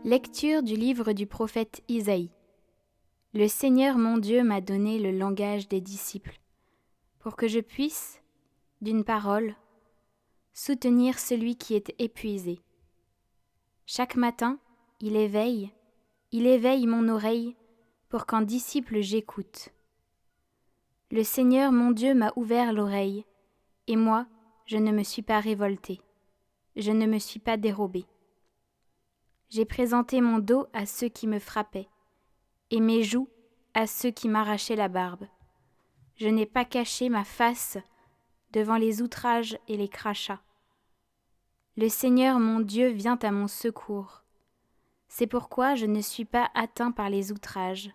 Lecture du livre du prophète Isaïe. Le Seigneur mon Dieu m'a donné le langage des disciples, pour que je puisse, d'une parole, soutenir celui qui est épuisé. Chaque matin, il éveille mon oreille, pour qu'en disciple j'écoute. Le Seigneur mon Dieu m'a ouvert l'oreille, et moi, je ne me suis pas révolté, je ne me suis pas dérobé. J'ai présenté mon dos à ceux qui me frappaient, et mes joues à ceux qui m'arrachaient la barbe. Je n'ai pas caché ma face devant les outrages et les crachats. Le Seigneur mon Dieu vient à mon secours. C'est pourquoi je ne suis pas atteint par les outrages.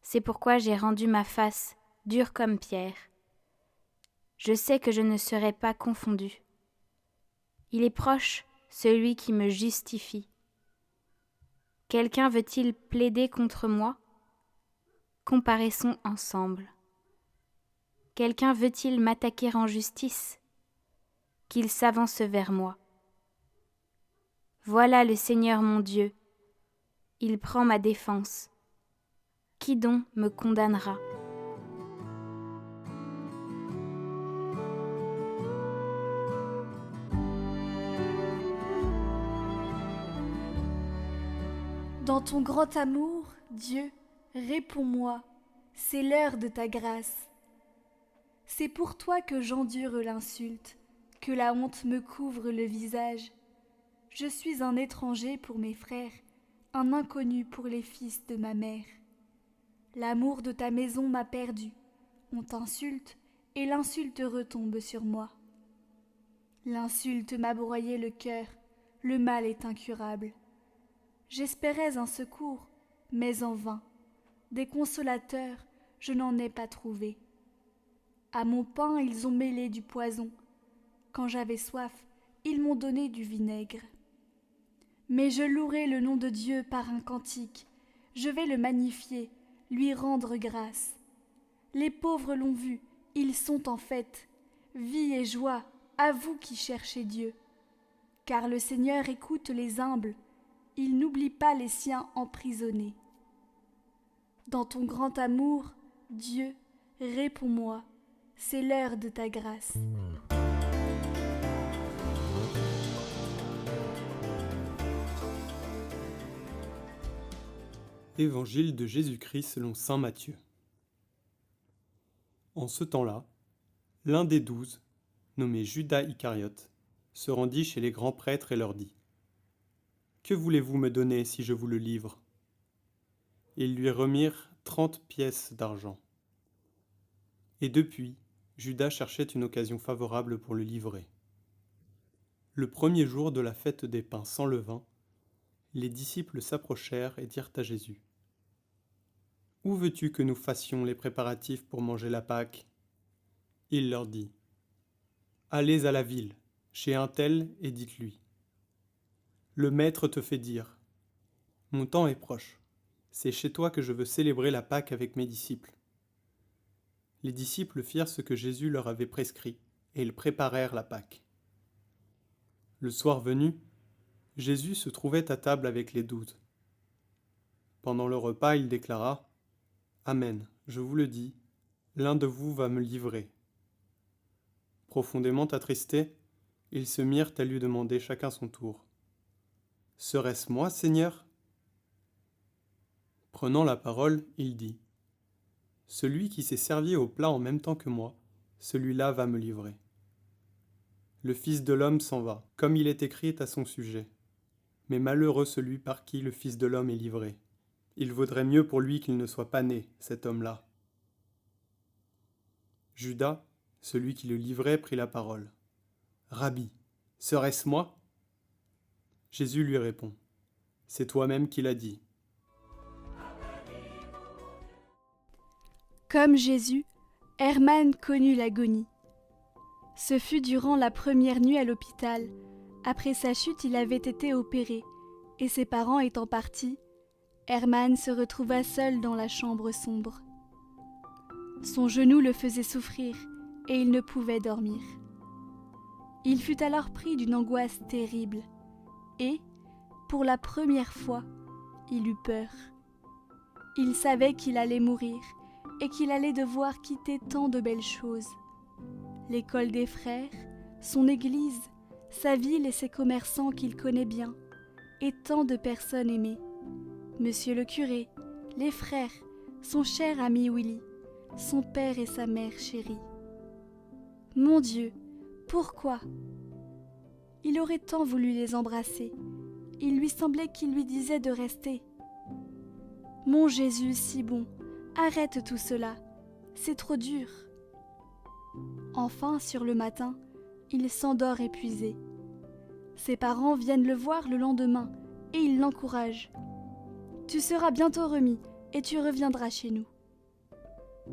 C'est pourquoi j'ai rendu ma face dure comme pierre. Je sais que je ne serai pas confondu. Il est proche celui qui me justifie. Quelqu'un veut-il plaider contre moi? Comparaissons ensemble. Quelqu'un veut-il m'attaquer en justice? Qu'il s'avance vers moi. Voilà le Seigneur mon Dieu. Il prend ma défense. Qui donc me condamnera? Dans ton grand amour, Dieu, réponds-moi, c'est l'heure de ta grâce. C'est pour toi que j'endure l'insulte, que la honte me couvre le visage. Je suis un étranger pour mes frères, un inconnu pour les fils de ma mère. L'amour de ta maison m'a perdu, on t'insulte et l'insulte retombe sur moi. L'insulte m'a broyé le cœur, le mal est incurable. J'espérais un secours, mais en vain. Des consolateurs, je n'en ai pas trouvé. À mon pain, ils ont mêlé du poison. Quand j'avais soif, ils m'ont donné du vinaigre. Mais je louerai le nom de Dieu par un cantique. Je vais le magnifier, lui rendre grâce. Les pauvres l'ont vu, ils sont en fête. Vie et joie, à vous qui cherchez Dieu. Car le Seigneur écoute les humbles. Il n'oublie pas les siens emprisonnés. Dans ton grand amour, Dieu, réponds-moi, c'est l'heure de ta grâce. Évangile de Jésus-Christ selon saint Matthieu. En ce temps-là, l'un des 12, nommé Judas Iscariote, se rendit chez les grands prêtres et leur dit : « Que voulez-vous me donner si je vous le livre ? » Ils lui remirent 30 pièces d'argent. Et depuis, Judas cherchait une occasion favorable pour le livrer. Le premier jour de la fête des pains sans levain, les disciples s'approchèrent et dirent à Jésus : « Où veux-tu que nous fassions les préparatifs pour manger la Pâque ? » Il leur dit : « Allez à la ville, chez un tel, et dites-lui : le maître te fait dire : mon temps est proche, c'est chez toi que je veux célébrer la Pâque avec mes disciples. » Les disciples firent ce que Jésus leur avait prescrit, et ils préparèrent la Pâque. Le soir venu, Jésus se trouvait à table avec les 12. Pendant le repas, il déclara : « Amen, je vous le dis, l'un de vous va me livrer. » Profondément attristés, ils se mirent à lui demander chacun son tour : « Serait-ce moi, Seigneur ? » Prenant la parole, il dit : « Celui qui s'est servi au plat en même temps que moi, celui-là va me livrer. Le Fils de l'homme s'en va, comme il est écrit à son sujet. Mais malheureux celui par qui le Fils de l'homme est livré. Il vaudrait mieux pour lui qu'il ne soit pas né, cet homme-là. » Judas, celui qui le livrait, prit la parole. « Rabbi, serait-ce moi ? » Jésus lui répond : « C'est toi-même qui l'as dit. » Comme Jésus, Hermann connut l'agonie. Ce fut durant la première nuit à l'hôpital. Après sa chute, il avait été opéré, et ses parents étant partis, Hermann se retrouva seul dans la chambre sombre. Son genou le faisait souffrir, et il ne pouvait dormir. Il fut alors pris d'une angoisse terrible, et, pour la première fois, il eut peur. Il savait qu'il allait mourir et qu'il allait devoir quitter tant de belles choses. L'école des frères, son église, sa ville et ses commerçants qu'il connaît bien, et tant de personnes aimées. Monsieur le curé, les frères, son cher ami Willy, son père et sa mère chérie. Mon Dieu, pourquoi? Il aurait tant voulu les embrasser. Il lui semblait qu'il lui disait de rester. Mon Jésus si bon, arrête tout cela, c'est trop dur. Enfin, sur le matin, il s'endort épuisé. Ses parents viennent le voir le lendemain et ils l'encouragent. « Tu seras bientôt remis et tu reviendras chez nous. »«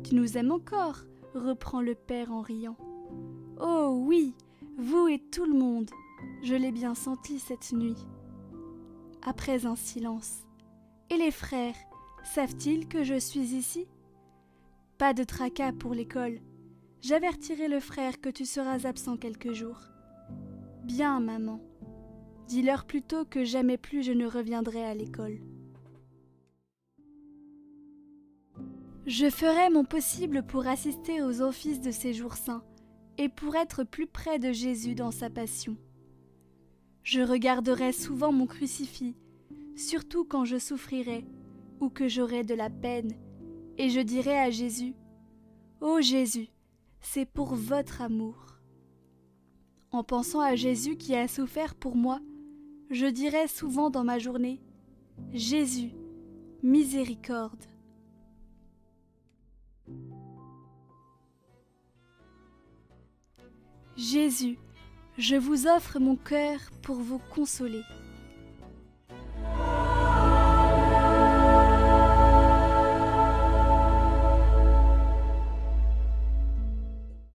Tu nous aimes encore ?» reprend le père en riant. « Oh oui, vous et tout le monde, je l'ai bien senti cette nuit. » Après un silence. « Et les frères, savent-ils que je suis ici ? » Pas de tracas pour l'école. J'avertirai le frère que tu seras absent quelques jours. Bien, maman. Dis-leur plutôt que jamais plus je ne reviendrai à l'école. Je ferai mon possible pour assister aux offices de ces jours saints et pour être plus près de Jésus dans sa passion. Je regarderai souvent mon crucifix, surtout quand je souffrirai ou que j'aurai de la peine, et je dirai à Jésus : « Ô Jésus, c'est pour votre amour. » En pensant à Jésus qui a souffert pour moi, je dirai souvent dans ma journée : « Jésus, miséricorde. » Jésus, je vous offre mon cœur pour vous consoler.